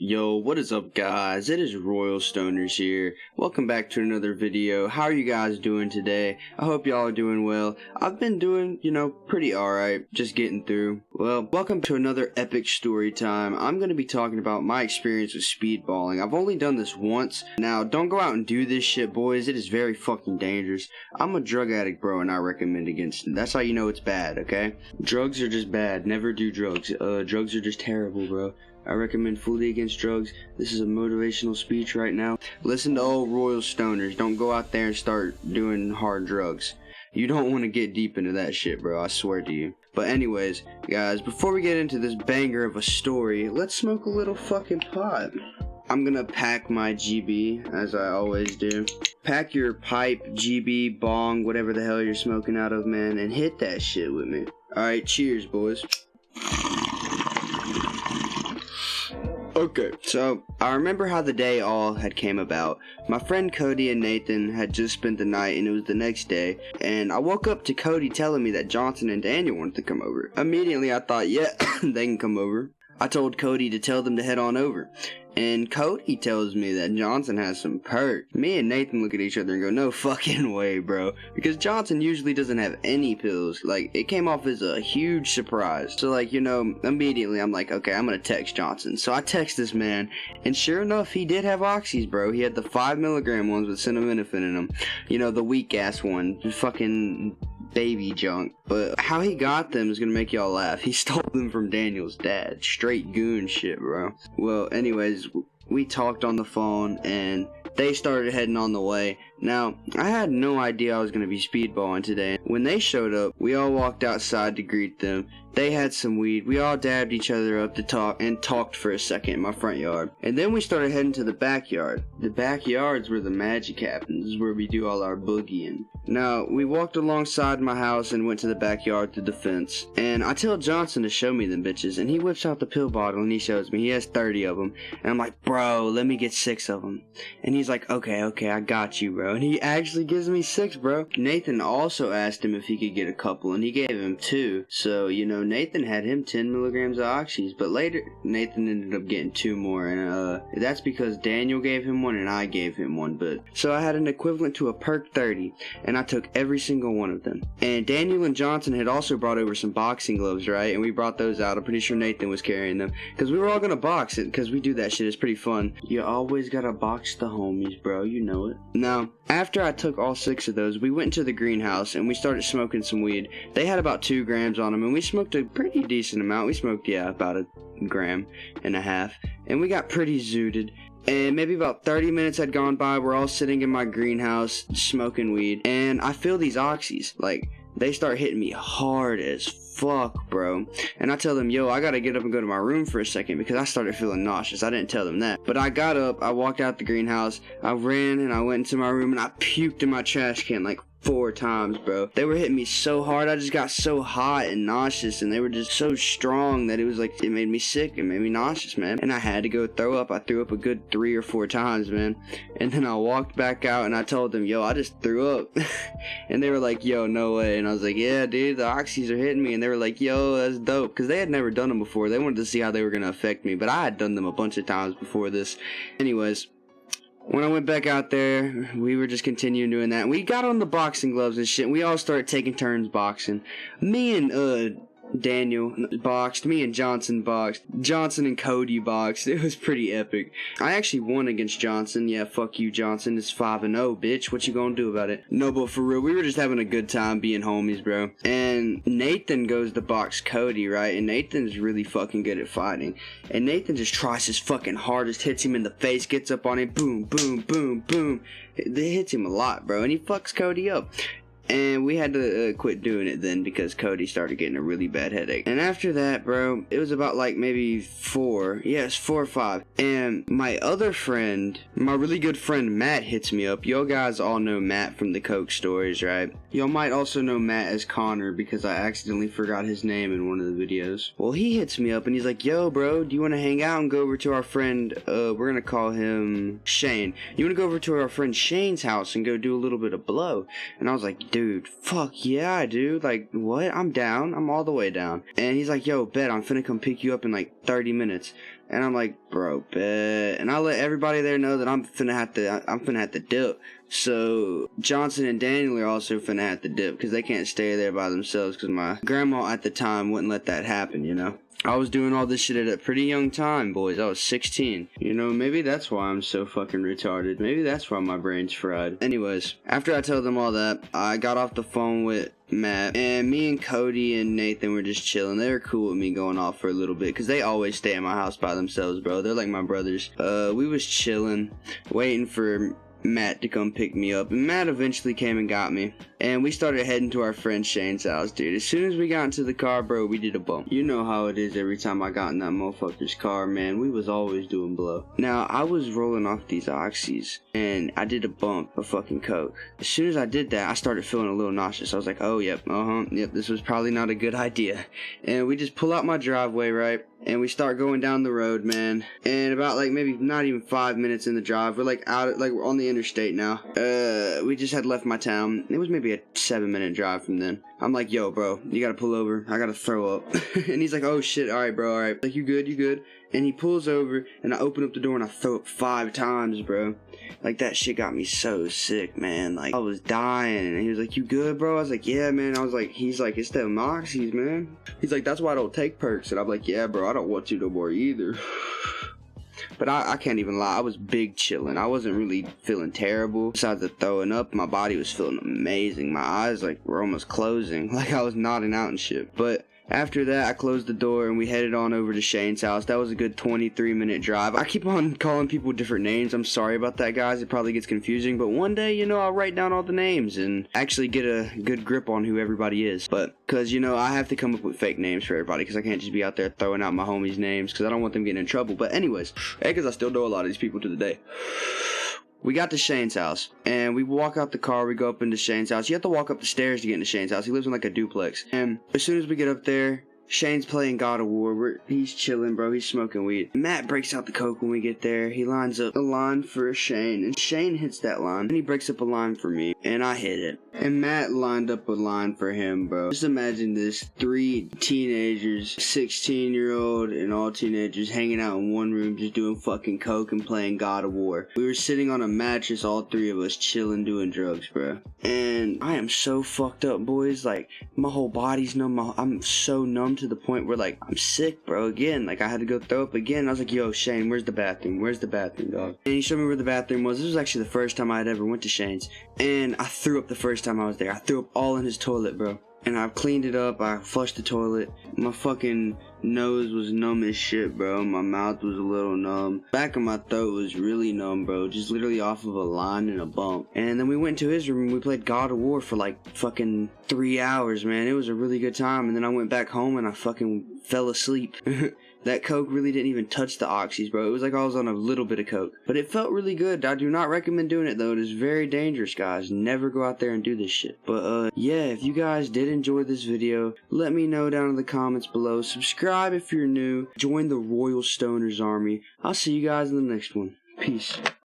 Yo, what is up guys? It is Royal Stonerz here. Welcome back to another video. How are you guys doing today? I hope y'all are doing well. I've been doing, pretty alright. Just getting through. Well, welcome to another epic story time. I'm going to be talking about my experience with speedballing. I've only done this once. Now, don't go out and do this shit, boys. It is very fucking dangerous. I'm a drug addict, bro, and I recommend against it. That's how you know it's bad, okay? Drugs are just bad. Never do drugs. Drugs are just terrible, bro. I recommend fully against drugs. This is a motivational speech right now. Listen to old Royal Stonerz. Don't go out there and start doing hard drugs. You don't want to get deep into that shit, bro. I swear to you. But anyways, guys, before we get into this banger of a story, let's smoke a little fucking pot. I'm gonna pack my GB, as I always do. Pack your pipe, GB, bong, whatever the hell you're smoking out of, man, and hit that shit with me. Alright, cheers, boys. Okay, so I remember how the day all had came about. My friend Cody and Nathan had just spent the night and it was the next day, and I woke up to Cody telling me that Johnson and Daniel wanted to come over. Immediately I thought, yeah, they can come over. I told Cody to tell them to head on over, and Cody tells me that Johnson has some perk. Me and Nathan look at each other and go, no fucking way, bro, because Johnson usually doesn't have any pills. Like, it came off as a huge surprise. So, like, immediately I'm like, okay, I'm gonna text Johnson. So I text this man, and sure enough, he did have oxys, bro. He had the 5 milligram ones with acetaminophen in them. The weak ass one, fucking baby junk. But how he got them is gonna make y'all laugh. He stole them from Daniel's dad. Straight goon shit, bro. Well, anyways, we talked on the phone and they started heading on the way. Now, I had no idea I was going to be speedballing today. When they showed up, we all walked outside to greet them. They had some weed. We all dabbed each other up to talk and talked for a second in my front yard. And then we started heading to the backyard. The backyard's where the magic happens. This is where we do all our boogieing. Now, we walked alongside my house and went to the backyard through the fence. And I tell Johnson to show me them bitches. And he whips out the pill bottle and he shows me. He has 30 of them. And I'm like, bro, let me get 6 of them. And he's like, okay, I got you, bro. And he actually gives me 6, bro. Nathan also asked him if he could get a couple, and he gave him 2. So, Nathan had him 10 milligrams of oxys, but later Nathan ended up getting 2 more, and that's because Daniel gave him 1 and I gave him 1. But so I had an equivalent to a perk 30, and I took every single one of them. And Daniel and Johnson had also brought over some boxing gloves, right? And we brought those out. I'm pretty sure Nathan was carrying them, because we were all gonna box it, because we do that shit. It's pretty fun. You always gotta box the homies, bro. You know it. Now, after I took all 6 of those, we went into the greenhouse and we started smoking some weed. They had about 2 grams on them, and we smoked a pretty decent amount. We smoked, about a gram and a half, and we got pretty zooted. And maybe about 30 minutes had gone by. We're all sitting in my greenhouse smoking weed, and I feel these oxys. Like, they start hitting me hard as fuck, bro. And I tell them, yo, I gotta get up and go to my room for a second because I started feeling nauseous. I didn't tell them that, but I got up, I walked out the greenhouse, I ran and I went into my room and I puked in my trash can like 4 times, bro. They were hitting me so hard. I just got so hot and nauseous, and they were just so strong that it was like, it made me sick. It made me nauseous, man. And I had to go throw up. I threw up a good 3 or 4 times, man. And then I walked back out and I told them, yo, I just threw up. And they were like, yo, no way. And I was like, yeah, dude, the oxys are hitting me. And they were like, yo, that's dope. Because they had never done them before. They wanted to see how they were going to affect me. But I had done them a bunch of times before this. Anyways, when I went back out there, we were just continuing doing that. We got on the boxing gloves and shit. We all started taking turns boxing. Me and Daniel boxed. Me and Johnson boxed. Johnson and Cody boxed. It was pretty epic. I actually won against Johnson. Yeah, fuck you, Johnson. It's 5-0, bitch. What you gonna do about it? No, but for real, we were just having a good time being homies, bro. And Nathan goes to box Cody, right? And Nathan's really fucking good at fighting. And Nathan just tries his fucking hardest, hits him in the face, gets up on him, boom, boom, boom, boom. It hits him a lot, bro. And he fucks Cody up. And we had to quit doing it then because Cody started getting a really bad headache. And after that, bro, it was about like maybe 4 or 5. And my other friend, my really good friend Matt, hits me up. Y'all guys all know Matt from the Coke stories, right? Y'all might also know Matt as Connor because I accidentally forgot his name in one of the videos. Well, he hits me up and he's like, yo, bro, do you want to hang out and go over to our friend, we're going to call him Shane. You want to go over to our friend Shane's house and go do a little bit of blow? And I was like, dude, fuck yeah, dude. Like, what? I'm down. I'm all the way down. And he's like, yo, bet, I'm finna come pick you up in like 30 minutes. And I'm like, bro, bet. And I let everybody there know that I'm finna have to dip. So Johnson and Daniel are also finna have to dip because they can't stay there by themselves because my grandma at the time wouldn't let that happen, you know. I was doing all this shit at a pretty young time, boys. I was 16. You know, maybe that's why I'm so fucking retarded. Maybe that's why my brain's fried. Anyways, after I told them all that, I got off the phone with Matt, and me and Cody and Nathan were just chilling. They were cool with me going off for a little bit because they always stay at my house by themselves, bro. They're like my brothers. We was chilling, waiting for Matt to come pick me up, and Matt eventually came and got me, and we started heading to our friend Shane's house, dude. As soon as we got into the car, bro, we did a bump. You know how it is every time I got in that motherfucker's car, man. We was always doing blow. Now, I was rolling off these oxys, and I did a bump of fucking coke. As soon as I did that, I started feeling a little nauseous. I was like, oh, yep, this was probably not a good idea. And we just pull out my driveway, right? And we start going down the road, man. And about like maybe not even 5 minutes in the drive, we're like we're on the interstate now. We just had left my town. It was maybe a 7-minute drive from then. I'm like, yo, bro, you gotta pull over. I gotta throw up. And he's like, oh shit, alright, bro, alright. Like, you good? And he pulls over, and I open up the door, and I throw up 5 times, bro. Like, that shit got me so sick, man. Like, I was dying, and he was like, you good, bro? I was like, yeah, man. He's like, it's them moxies, man. He's like, that's why I don't take perks. And I'm like, yeah, bro, I don't want to no more either. But I can't even lie, I was big chilling. I wasn't really feeling terrible. Besides the throwing up, my body was feeling amazing. My eyes, like, were almost closing. Like, I was nodding out and shit. But after that, I closed the door and we headed on over to Shane's house. That was a good 23-minute drive. I keep on calling people different names. I'm sorry about that, guys. It probably gets confusing. But one day, you know, I'll write down all the names and actually get a good grip on who everybody is. But, because, you know, I have to come up with fake names for everybody because I can't just be out there throwing out my homies' names because I don't want them getting in trouble. But anyways, because I still know a lot of these people to the day. We got to Shane's house, and we walk out the car, we go up into Shane's house. You have to walk up the stairs to get into Shane's house. He lives in like a duplex. And as soon as we get up there, Shane's playing God of War. He's chilling, bro. He's smoking weed. Matt breaks out the coke when we get there. He lines up a line for Shane, and Shane hits that line. And he breaks up a line for me, and I hit it. And Matt lined up a line for him, bro. Just imagine this. 3 teenagers, 16-year-old and all teenagers hanging out in one room just doing fucking coke and playing God of War. We were sitting on a mattress, all 3 of us, chilling, doing drugs, bro. And I am so fucked up, boys. Like, my whole body's numb. I'm so numb to the point where, like, I'm sick, bro, again. Like, I had to go throw up again. I was like, yo, Shane, where's the bathroom? Where's the bathroom, dog? And he showed me where the bathroom was. This was actually the first time I had ever went to Shane's. And I threw up the first time I was there. I threw up all in his toilet, bro. And I cleaned it up. I flushed the toilet. My fucking nose was numb as shit, bro. My mouth was a little numb. Back of my throat was really numb, bro. Just literally off of a line and a bump. And then we went to his room and we played God of War for like fucking 3 hours, man. It was a really good time. And then I went back home and I fucking fell asleep. That coke really didn't even touch the oxys, bro. It was like I was on a little bit of coke. But it felt really good. I do not recommend doing it, though. It is very dangerous, guys. Never go out there and do this shit. But, yeah, if you guys did enjoy this video, let me know down in the comments below. Subscribe if you're new. Join the Royal Stonerz Army. I'll see you guys in the next one. Peace.